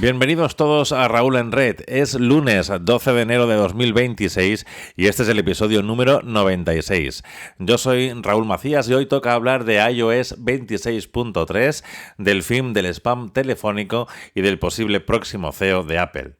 Bienvenidos todos a Raúl en Red. Es lunes 12 de enero de 2026 y este es el episodio número 96. Yo soy Raúl Macías y hoy toca hablar de iOS 26.3, del fin del spam telefónico y del posible próximo CEO de Apple.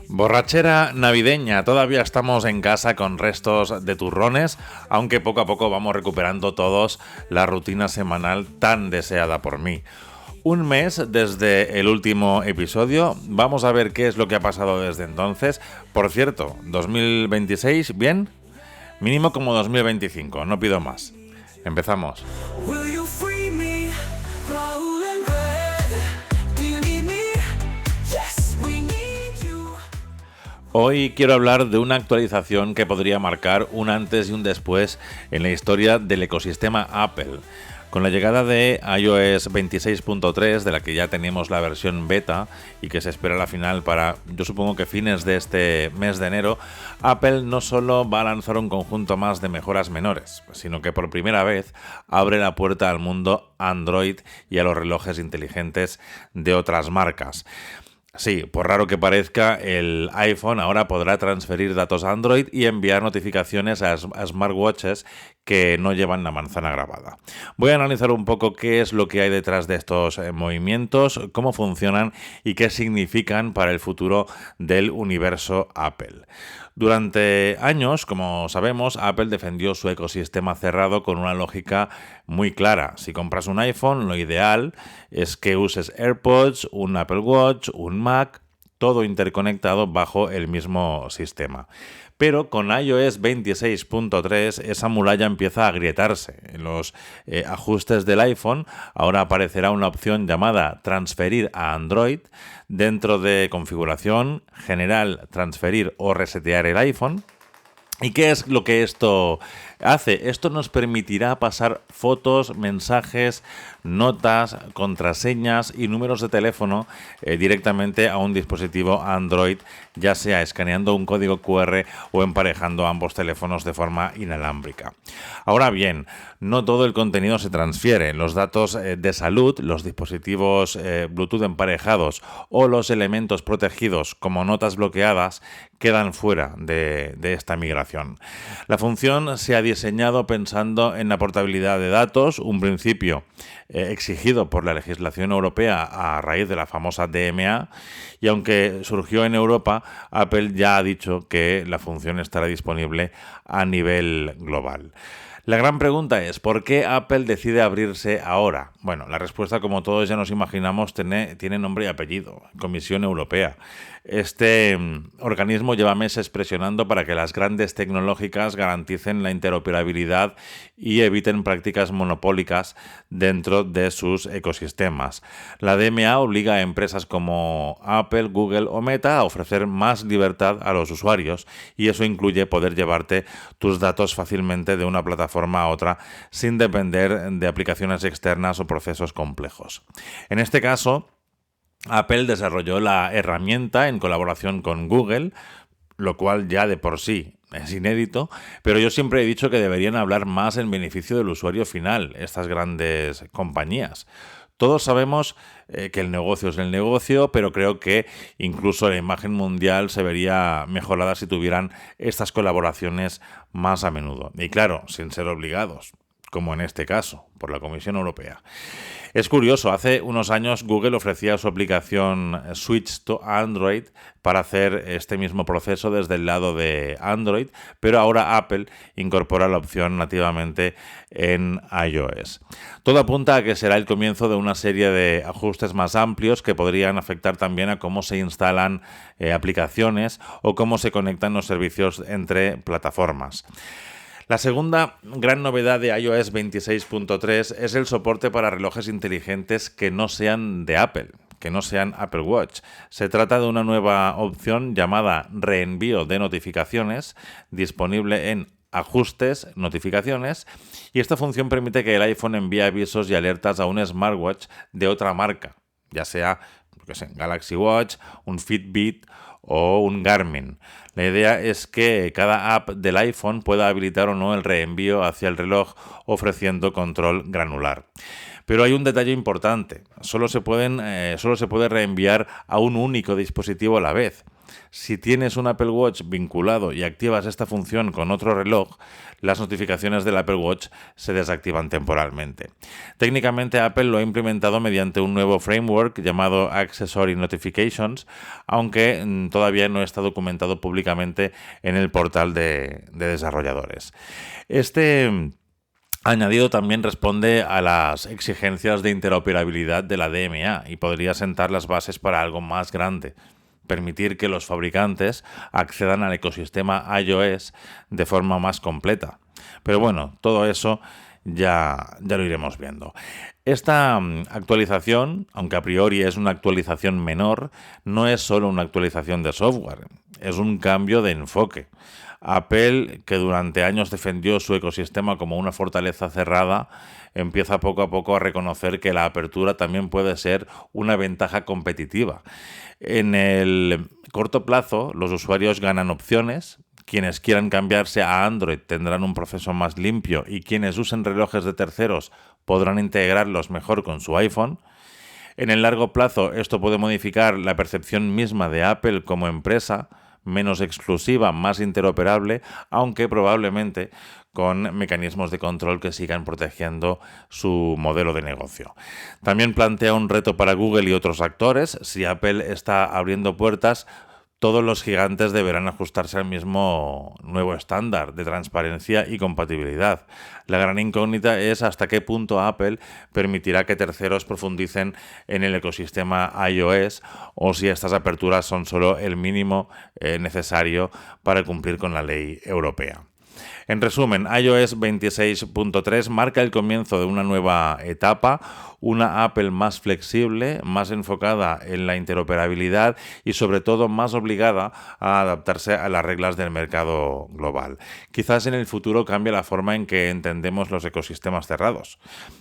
Borrachera navideña, todavía estamos en casa con restos de turrones, aunque poco a poco vamos recuperando todos la rutina semanal tan deseada por mí. Un mes desde el último episodio, vamos a ver qué es lo que ha pasado desde entonces. Por cierto, 2026, ¿bien? Mínimo como 2025, no pido más. Empezamos. Hoy quiero hablar de una actualización que podría marcar un antes y un después en la historia del ecosistema Apple. Con la llegada de iOS 26.3, de la que ya teníamos la versión beta y que se espera la final para, yo supongo que fines de este mes de enero, Apple no solo va a lanzar un conjunto más de mejoras menores, sino que por primera vez abre la puerta al mundo Android y a los relojes inteligentes de otras marcas. Sí, por raro que parezca, el iPhone ahora podrá transferir datos a Android y enviar notificaciones a smartwatches que no llevan la manzana grabada. Voy a analizar un poco qué es lo que hay detrás de estos movimientos, cómo funcionan y qué significan para el futuro del universo Apple. Durante años, como sabemos, Apple defendió su ecosistema cerrado con una lógica muy clara. Si compras un iPhone, lo ideal es que uses AirPods, un Apple Watch, un Mac, todo interconectado bajo el mismo sistema. Pero con iOS 26.3 esa muralla empieza a agrietarse. En los ajustes del iPhone ahora aparecerá una opción llamada Transferir a Android. Dentro de Configuración, General, Transferir o Resetear el iPhone. ¿Y qué es lo que esto hace? Esto nos permitirá pasar fotos, mensajes, notas, contraseñas y números de teléfono directamente a un dispositivo Android, ya sea escaneando un código QR o emparejando ambos teléfonos de forma inalámbrica. Ahora bien, no todo el contenido se transfiere. Los datos de salud, los dispositivos Bluetooth emparejados o los elementos protegidos como notas bloqueadas quedan fuera de esta migración. La función se ha diseñado pensando en la portabilidad de datos, un principio exigido por la legislación europea a raíz de la famosa DMA, y aunque surgió en Europa, Apple ya ha dicho que la función estará disponible a nivel global. La gran pregunta es, ¿por qué Apple decide abrirse ahora? Bueno, la respuesta, como todos ya nos imaginamos, tiene nombre y apellido: Comisión Europea. Este organismo lleva meses presionando para que las grandes tecnológicas garanticen la interoperabilidad y eviten prácticas monopólicas dentro de sus ecosistemas. La DMA obliga a empresas como Apple, Google o Meta a ofrecer más libertad a los usuarios, y eso incluye poder llevarte tus datos fácilmente de una plataforma a otra sin depender de aplicaciones externas o procesos complejos. En este caso, Apple desarrolló la herramienta en colaboración con Google, lo cual ya de por sí es inédito, pero yo siempre he dicho que deberían hablar más en beneficio del usuario final, estas grandes compañías. Todos sabemos que el negocio es el negocio, pero creo que incluso la imagen mundial se vería mejorada si tuvieran estas colaboraciones más a menudo. Y claro, sin ser obligados, como en este caso, por la Comisión Europea. Es curioso, hace unos años Google ofrecía su aplicación Switch to Android para hacer este mismo proceso desde el lado de Android, pero ahora Apple incorpora la opción nativamente en iOS. Todo apunta a que será el comienzo de una serie de ajustes más amplios que podrían afectar también a cómo se instalan aplicaciones o cómo se conectan los servicios entre plataformas. La segunda gran novedad de iOS 26.3 es el soporte para relojes inteligentes que no sean de Apple, que no sean Apple Watch. Se trata de una nueva opción llamada Reenvío de notificaciones, disponible en Ajustes, Notificaciones, y esta función permite que el iPhone envíe avisos y alertas a un smartwatch de otra marca. ya sea Galaxy Watch, un Fitbit o un Garmin. La idea es que cada app del iPhone pueda habilitar o no el reenvío hacia el reloj, ofreciendo control granular. Pero hay un detalle importante: solo se puede reenviar a un único dispositivo a la vez. Si tienes un Apple Watch vinculado y activas esta función con otro reloj, las notificaciones del Apple Watch se desactivan temporalmente. Técnicamente, Apple lo ha implementado mediante un nuevo framework llamado Accessory Notifications, aunque todavía no está documentado públicamente en el portal de desarrolladores. Este añadido también responde a las exigencias de interoperabilidad de la DMA y podría sentar las bases para algo más grande: permitir que los fabricantes accedan al ecosistema iOS de forma más completa. Pero bueno, todo eso ya lo iremos viendo. Esta actualización, aunque a priori es una actualización menor, no es solo una actualización de software, es un cambio de enfoque. Apple, que durante años defendió su ecosistema como una fortaleza cerrada, empieza poco a poco a reconocer que la apertura también puede ser una ventaja competitiva. En el corto plazo, los usuarios ganan opciones. Quienes quieran cambiarse a Android tendrán un proceso más limpio y quienes usen relojes de terceros podrán integrarlos mejor con su iPhone. En el largo plazo, esto puede modificar la percepción misma de Apple como empresa, menos exclusiva, más interoperable, aunque probablemente con mecanismos de control que sigan protegiendo su modelo de negocio. También plantea un reto para Google y otros actores. Si Apple está abriendo puertas, todos los gigantes deberán ajustarse al mismo nuevo estándar de transparencia y compatibilidad. La gran incógnita es hasta qué punto Apple permitirá que terceros profundicen en el ecosistema iOS, o si estas aperturas son solo el mínimo necesario para cumplir con la ley europea. En resumen, iOS 26.3 marca el comienzo de una nueva etapa, una Apple más flexible, más enfocada en la interoperabilidad y sobre todo más obligada a adaptarse a las reglas del mercado global. Quizás en el futuro cambie la forma en que entendemos los ecosistemas cerrados.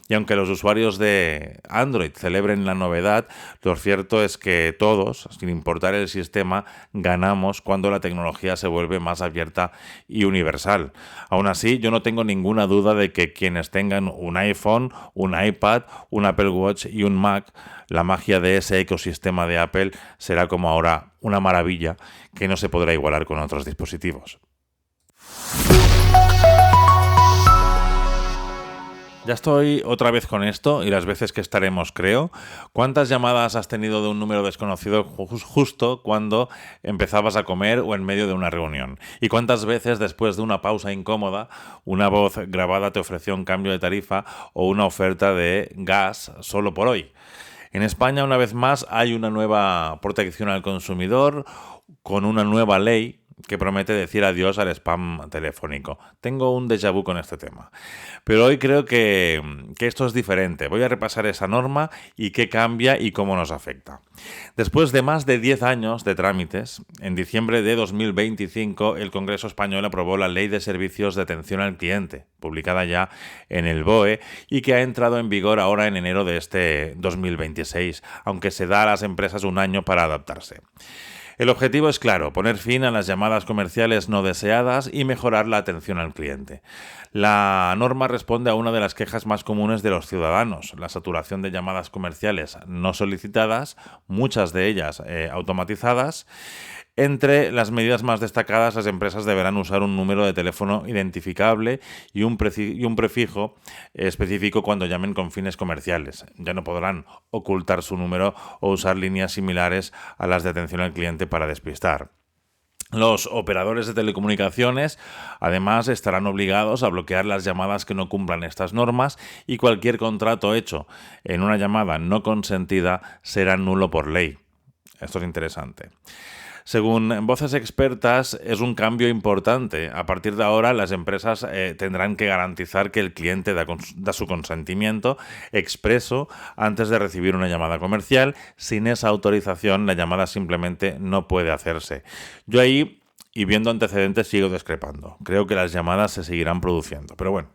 Y aunque los usuarios de Android celebren la novedad, lo cierto es que todos, sin importar el sistema, ganamos cuando la tecnología se vuelve más abierta y universal. Aún así, yo no tengo ninguna duda de que quienes tengan un iPhone, un iPad, un Apple Watch y un Mac, la magia de ese ecosistema de Apple será como ahora una maravilla que no se podrá igualar con otros dispositivos. Ya estoy otra vez con esto y las veces que estaremos, creo. ¿Cuántas llamadas has tenido de un número desconocido justo cuando empezabas a comer o en medio de una reunión? ¿Y cuántas veces después de una pausa incómoda, una voz grabada te ofreció un cambio de tarifa o una oferta de gas solo por hoy? En España, una vez más, hay una nueva protección al consumidor con una nueva ley que promete decir adiós al spam telefónico. Tengo un déjà vu con este tema. Pero hoy creo que esto es diferente. Voy a repasar esa norma y qué cambia y cómo nos afecta. Después de más de 10 años de trámites, en diciembre de 2025 el Congreso Español aprobó la Ley de Servicios de Atención al Cliente, publicada ya en el BOE y que ha entrado en vigor ahora en enero de este 2026, aunque se da a las empresas un año para adaptarse. El objetivo es claro: poner fin a las llamadas comerciales no deseadas y mejorar la atención al cliente. La norma responde a una de las quejas más comunes de los ciudadanos: la saturación de llamadas comerciales no solicitadas, muchas de ellas automatizadas. Entre las medidas más destacadas, las empresas deberán usar un número de teléfono identificable y un prefijo específico cuando llamen con fines comerciales. Ya no podrán ocultar su número o usar líneas similares a las de atención al cliente para despistar. Los operadores de telecomunicaciones, además, estarán obligados a bloquear las llamadas que no cumplan estas normas y cualquier contrato hecho en una llamada no consentida será nulo por ley. Esto es interesante. Según voces expertas, es un cambio importante. A partir de ahora, las empresas tendrán que garantizar que el cliente da su consentimiento expreso antes de recibir una llamada comercial. Sin esa autorización, la llamada simplemente no puede hacerse. Yo ahí, y viendo antecedentes, sigo discrepando. Creo que las llamadas se seguirán produciendo, pero bueno.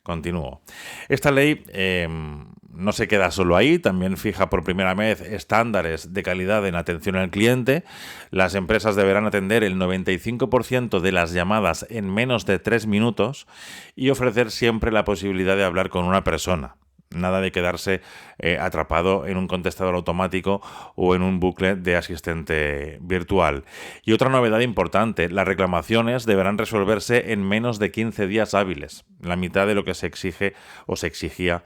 Continúo. Esta ley no se queda solo ahí, también fija por primera vez estándares de calidad en atención al cliente. Las empresas deberán atender el 95% de las llamadas en menos de 3 minutos y ofrecer siempre la posibilidad de hablar con una persona. Nada de quedarse atrapado en un contestador automático o en un bucle de asistente virtual. Y otra novedad importante, las reclamaciones deberán resolverse en menos de 15 días hábiles, la mitad de lo que se exige o se exigía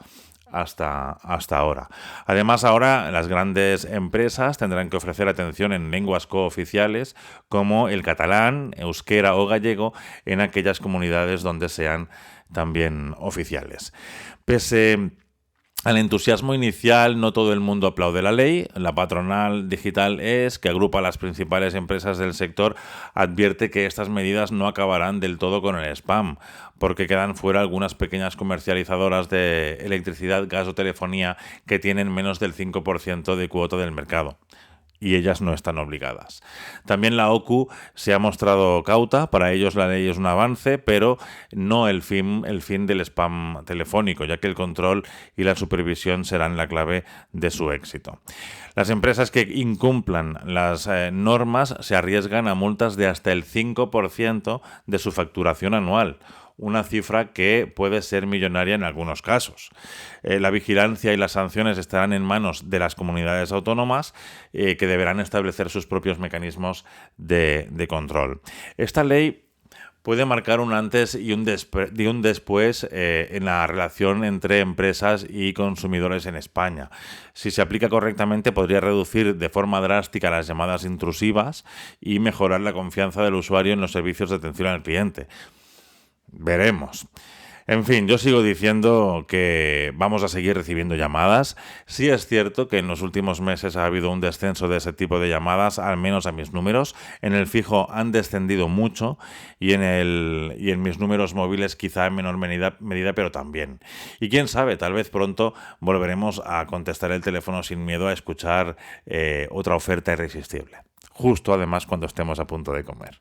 hasta ahora. Además, ahora las grandes empresas tendrán que ofrecer atención en lenguas cooficiales como el catalán, euskera o gallego en aquellas comunidades donde sean también oficiales. Pese al entusiasmo inicial, no todo el mundo aplaude la ley. La patronal digital que agrupa a las principales empresas del sector, advierte que estas medidas no acabarán del todo con el spam, porque quedan fuera algunas pequeñas comercializadoras de electricidad, gas o telefonía que tienen menos del 5% de cuota del mercado. Y ellas no están obligadas. También la OCU se ha mostrado cauta, para ellos la ley es un avance, pero no el fin del spam telefónico, ya que el control y la supervisión serán la clave de su éxito. Las empresas que incumplan las normas se arriesgan a multas de hasta el 5% de su facturación anual, una cifra que puede ser millonaria en algunos casos. La vigilancia y las sanciones estarán en manos de las comunidades autónomas que deberán establecer sus propios mecanismos de control. Esta ley puede marcar un antes y un después en la relación entre empresas y consumidores en España. Si se aplica correctamente, podría reducir de forma drástica las llamadas intrusivas y mejorar la confianza del usuario en los servicios de atención al cliente. Veremos. En fin, yo sigo diciendo que vamos a seguir recibiendo llamadas. Sí es cierto que en los últimos meses ha habido un descenso de ese tipo de llamadas, al menos a mis números. En el fijo han descendido mucho y en mis números móviles quizá en menor medida, pero también. Y quién sabe, tal vez pronto volveremos a contestar el teléfono sin miedo a escuchar otra oferta irresistible. Justo además cuando estemos a punto de comer.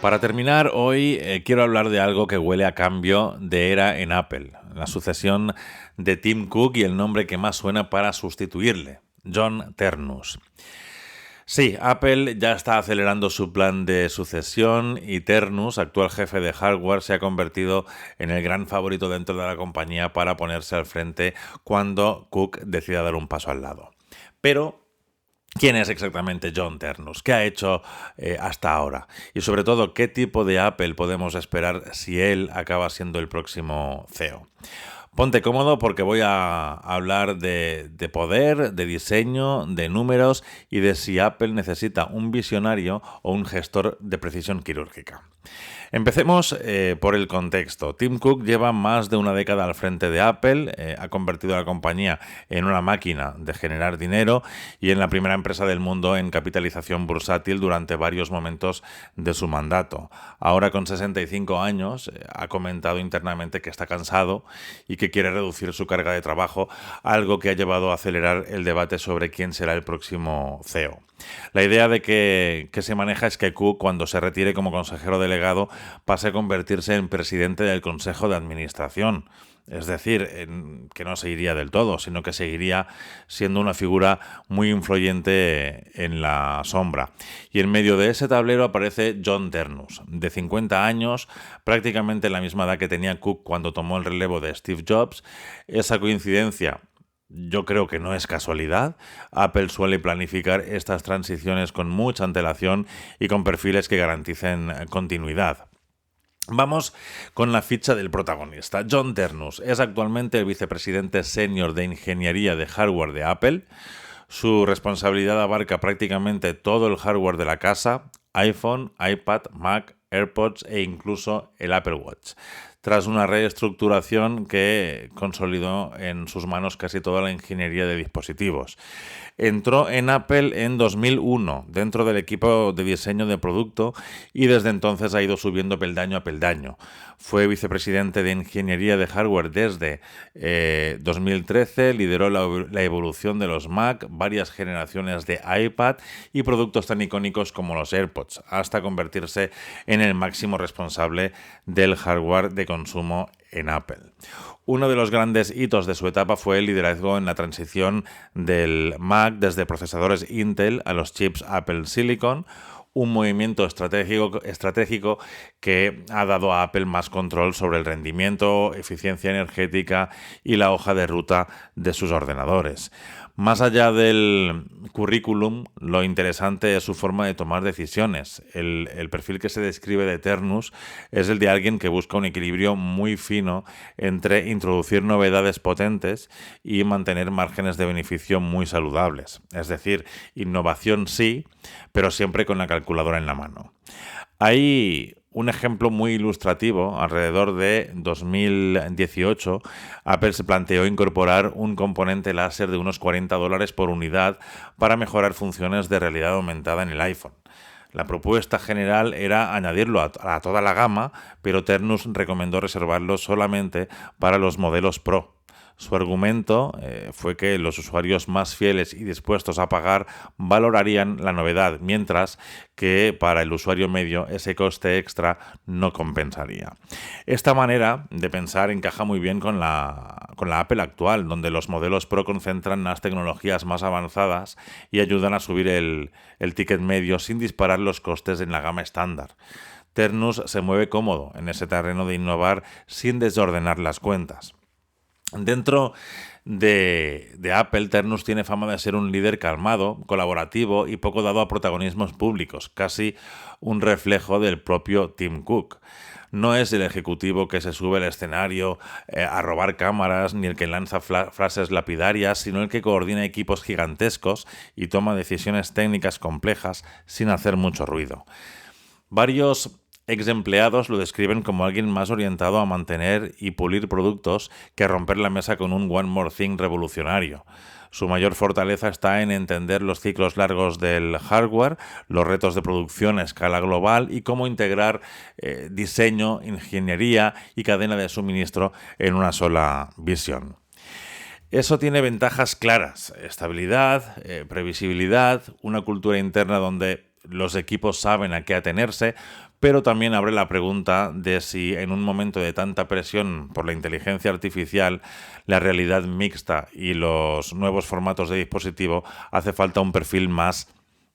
Para terminar, hoy quiero hablar de algo que huele a cambio de era en Apple, la sucesión de Tim Cook y el nombre que más suena para sustituirle, John Ternus. Sí, Apple ya está acelerando su plan de sucesión y Ternus, actual jefe de hardware, se ha convertido en el gran favorito dentro de la compañía para ponerse al frente cuando Cook decida dar un paso al lado. Pero ¿quién es exactamente John Ternus? ¿Qué ha hecho hasta ahora? Y sobre todo, ¿qué tipo de Apple podemos esperar si él acaba siendo el próximo CEO? Ponte cómodo porque voy a hablar de poder, de diseño, de números y de si Apple necesita un visionario o un gestor de precisión quirúrgica. Empecemos por el contexto. Tim Cook lleva más de una década al frente de Apple, ha convertido a la compañía en una máquina de generar dinero y en la primera empresa del mundo en capitalización bursátil durante varios momentos de su mandato. Ahora con 65 años ha comentado internamente que está cansado y que quiere reducir su carga de trabajo, algo que ha llevado a acelerar el debate sobre quién será el próximo CEO. La idea de que se maneja es que Cook, cuando se retire como consejero delegado, pase a convertirse en presidente del Consejo de Administración. Es decir, que no se iría del todo, sino que seguiría siendo una figura muy influyente en la sombra. Y en medio de ese tablero aparece John Ternus, de 50 años, prácticamente la misma edad que tenía Cook cuando tomó el relevo de Steve Jobs. Esa coincidencia yo creo que no es casualidad. Apple suele planificar estas transiciones con mucha antelación y con perfiles que garanticen continuidad. Vamos con la ficha del protagonista. John Ternus es actualmente el vicepresidente senior de ingeniería de hardware de Apple. Su responsabilidad abarca prácticamente todo el hardware de la casa, iPhone, iPad, Mac, AirPods e incluso el Apple Watch. tras una reestructuración que consolidó en sus manos casi toda la ingeniería de dispositivos. Entró en Apple en 2001 dentro del equipo de diseño de producto y desde entonces ha ido subiendo peldaño a peldaño. Fue vicepresidente de ingeniería de hardware desde 2013, lideró la evolución de los Mac, varias generaciones de iPad y productos tan icónicos como los AirPods, hasta convertirse en el máximo responsable del hardware de consumo en Apple. Uno de los grandes hitos de su etapa fue el liderazgo en la transición del Mac desde procesadores Intel a los chips Apple Silicon, un movimiento estratégico que ha dado a Apple más control sobre el rendimiento, eficiencia energética y la hoja de ruta de sus ordenadores. Más allá del currículum, lo interesante es su forma de tomar decisiones. El perfil que se describe de Ternus es el de alguien que busca un equilibrio muy fino entre introducir novedades potentes y mantener márgenes de beneficio muy saludables. Es decir, innovación sí, pero siempre con la calculadora en la mano. Hay un ejemplo muy ilustrativo. Alrededor de 2018, Apple se planteó incorporar un componente láser de unos $40 por unidad para mejorar funciones de realidad aumentada en el iPhone. La propuesta general era añadirlo a toda la gama, pero Ternus recomendó reservarlo solamente para los modelos Pro. Su argumento fue que los usuarios más fieles y dispuestos a pagar valorarían la novedad, mientras que para el usuario medio ese coste extra no compensaría. Esta manera de pensar encaja muy bien con la Apple actual, donde los modelos Pro concentran las tecnologías más avanzadas y ayudan a subir el ticket medio sin disparar los costes en la gama estándar. Ternus se mueve cómodo en ese terreno de innovar sin desordenar las cuentas. Dentro de Apple, Ternus tiene fama de ser un líder calmado, colaborativo y poco dado a protagonismos públicos, casi un reflejo del propio Tim Cook. No es el ejecutivo que se sube al escenario a robar cámaras ni el que lanza frases lapidarias, sino el que coordina equipos gigantescos y toma decisiones técnicas complejas sin hacer mucho ruido. Varios ex empleados lo describen como alguien más orientado a mantener y pulir productos que a romper la mesa con un one more thing revolucionario. Su mayor fortaleza está en entender los ciclos largos del hardware, los retos de producción a escala global y cómo integrar diseño, ingeniería y cadena de suministro en una sola visión. Eso tiene ventajas claras: estabilidad, previsibilidad, una cultura interna donde los equipos saben a qué atenerse, pero también abre la pregunta de si en un momento de tanta presión por la inteligencia artificial, la realidad mixta y los nuevos formatos de dispositivo, hace falta un perfil más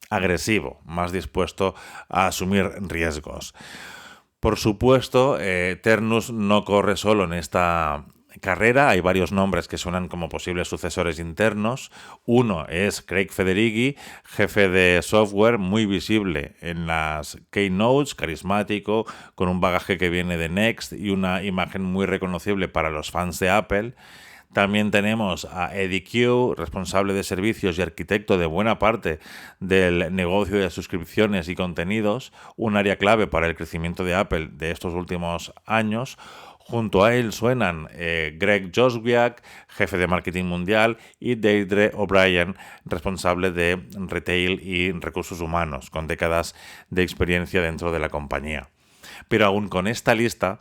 agresivo, más dispuesto a asumir riesgos. Por supuesto, Ternus no corre solo en esta carrera. Hay varios nombres que suenan como posibles sucesores internos. Uno es Craig Federighi, jefe de software, muy visible en las keynotes, carismático, con un bagaje que viene de Next y una imagen muy reconocible para los fans de Apple. También tenemos a Eddie Q, responsable de servicios y arquitecto de buena parte del negocio de suscripciones y contenidos, un área clave para el crecimiento de Apple de estos últimos años. Junto a él suenan Greg Joswiak, jefe de marketing mundial, y Deirdre O'Brien, responsable de retail y recursos humanos, con décadas de experiencia dentro de la compañía. Pero aún con esta lista,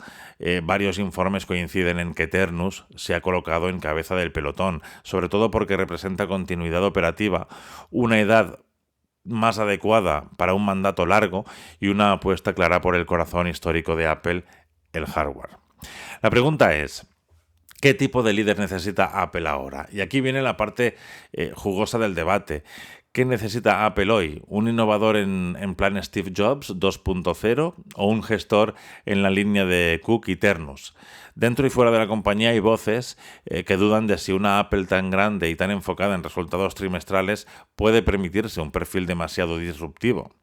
varios informes coinciden en que Ternus se ha colocado en cabeza del pelotón, sobre todo porque representa continuidad operativa, una edad más adecuada para un mandato largo y una apuesta clara por el corazón histórico de Apple, el hardware. La pregunta es: ¿qué tipo de líder necesita Apple ahora? Y aquí viene la parte jugosa del debate. ¿Qué necesita Apple hoy? ¿Un innovador en plan Steve Jobs 2.0 o un gestor en la línea de Cook y Ternus? Dentro y fuera de la compañía hay voces que dudan de si una Apple tan grande y tan enfocada en resultados trimestrales puede permitirse un perfil demasiado disruptivo.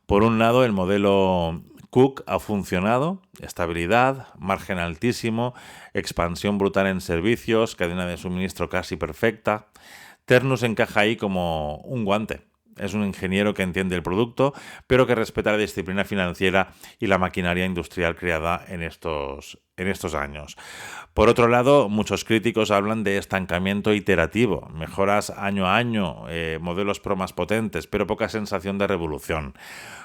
Por un lado, el modelo Cook ha funcionado: estabilidad, margen altísimo, expansión brutal en servicios, cadena de suministro casi perfecta. Ternus encaja ahí como un guante. Es un ingeniero que entiende el producto, pero que respeta la disciplina financiera y la maquinaria industrial creada en estos en estos años. Por otro lado, muchos críticos hablan de estancamiento iterativo, mejoras año a año, modelos Pro más potentes, pero poca sensación de revolución.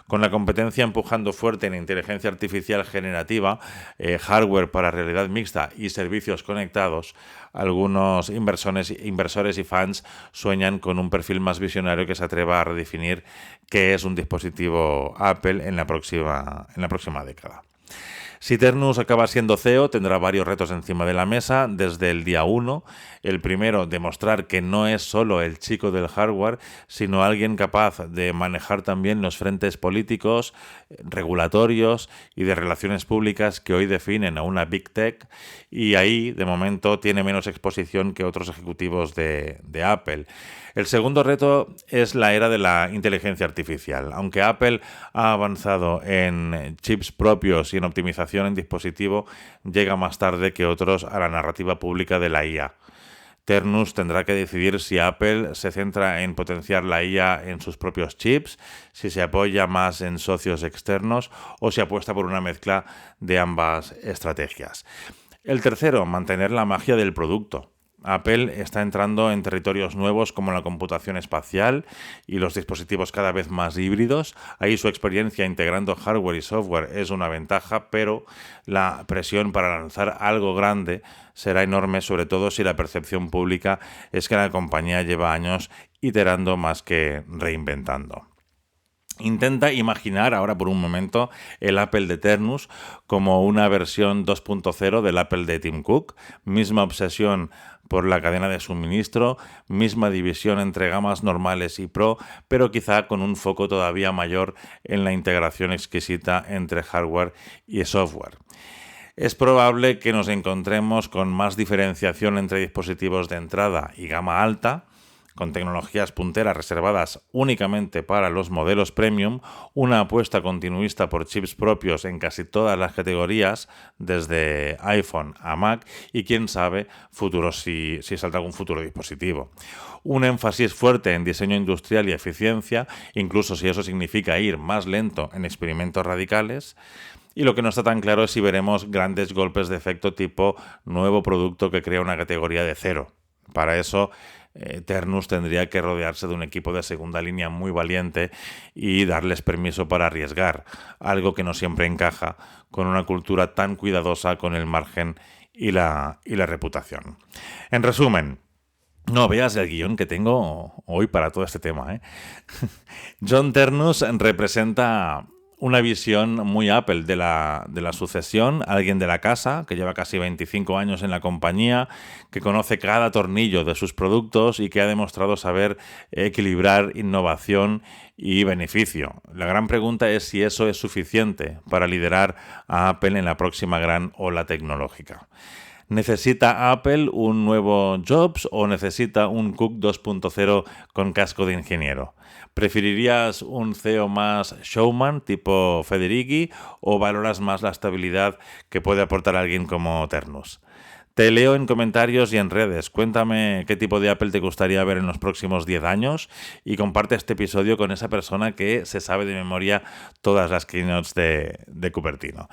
Con la competencia empujando fuerte en inteligencia artificial generativa, hardware para realidad mixta y servicios conectados, algunos inversores y fans sueñan con un perfil más visionario que se atreva a redefinir qué es un dispositivo Apple en la próxima década. Si Ternus acaba siendo CEO, tendrá varios retos encima de la mesa desde el día 1. El primero, demostrar que no es solo el chico del hardware, sino alguien capaz de manejar también los frentes políticos, regulatorios y de relaciones públicas que hoy definen a una Big Tech, y ahí, de momento, tiene menos exposición que otros ejecutivos de Apple. El segundo reto es la era de la inteligencia artificial. Aunque Apple ha avanzado en chips propios y en optimización en dispositivo, llega más tarde que otros a la narrativa pública de la IA. Ternus tendrá que decidir si Apple se centra en potenciar la IA en sus propios chips, si se apoya más en socios externos o si apuesta por una mezcla de ambas estrategias. El tercero, mantener la magia del producto. Apple está entrando en territorios nuevos como la computación espacial y los dispositivos cada vez más híbridos. Ahí su experiencia integrando hardware y software es una ventaja, pero la presión para lanzar algo grande será enorme, sobre todo si la percepción pública es que la compañía lleva años iterando más que reinventando. Intenta imaginar ahora por un momento el Apple de Ternus como una versión 2.0 del Apple de Tim Cook, misma obsesión por la cadena de suministro, misma división entre gamas normales y Pro, pero quizá con un foco todavía mayor en la integración exquisita entre hardware y software. Es probable que nos encontremos con más diferenciación entre dispositivos de entrada y gama alta, con tecnologías punteras reservadas únicamente para los modelos premium, una apuesta continuista por chips propios en casi todas las categorías, desde iPhone a Mac, y quién sabe, futuros si salta algún futuro dispositivo. Un énfasis fuerte en diseño industrial y eficiencia, incluso si eso significa ir más lento en experimentos radicales. Y lo que no está tan claro es si veremos grandes golpes de efecto tipo nuevo producto que crea una categoría de cero. Para eso, Ternus tendría que rodearse de un equipo de segunda línea muy valiente y darles permiso para arriesgar, algo que no siempre encaja con una cultura tan cuidadosa con el margen y la reputación. En resumen, no veas el guión que tengo hoy para todo este tema, John Ternus representa una visión muy Apple de la sucesión, alguien de la casa, que lleva casi 25 años en la compañía, que conoce cada tornillo de sus productos y que ha demostrado saber equilibrar innovación y beneficio. La gran pregunta es si eso es suficiente para liderar a Apple en la próxima gran ola tecnológica. ¿Necesita Apple un nuevo Jobs o necesita un Cook 2.0 con casco de ingeniero? ¿Preferirías un CEO más showman tipo Federighi o valoras más la estabilidad que puede aportar alguien como Ternus? Te leo en comentarios y en redes. Cuéntame qué tipo de Apple te gustaría ver en los próximos 10 años y comparte este episodio con esa persona que se sabe de memoria todas las keynotes de Cupertino.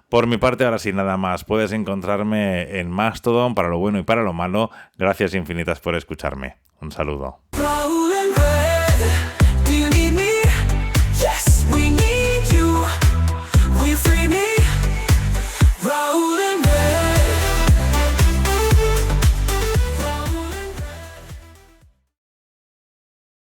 Por mi parte, ahora sí, nada más. Puedes encontrarme en Mastodon para lo bueno y para lo malo. Gracias infinitas por escucharme. Un saludo.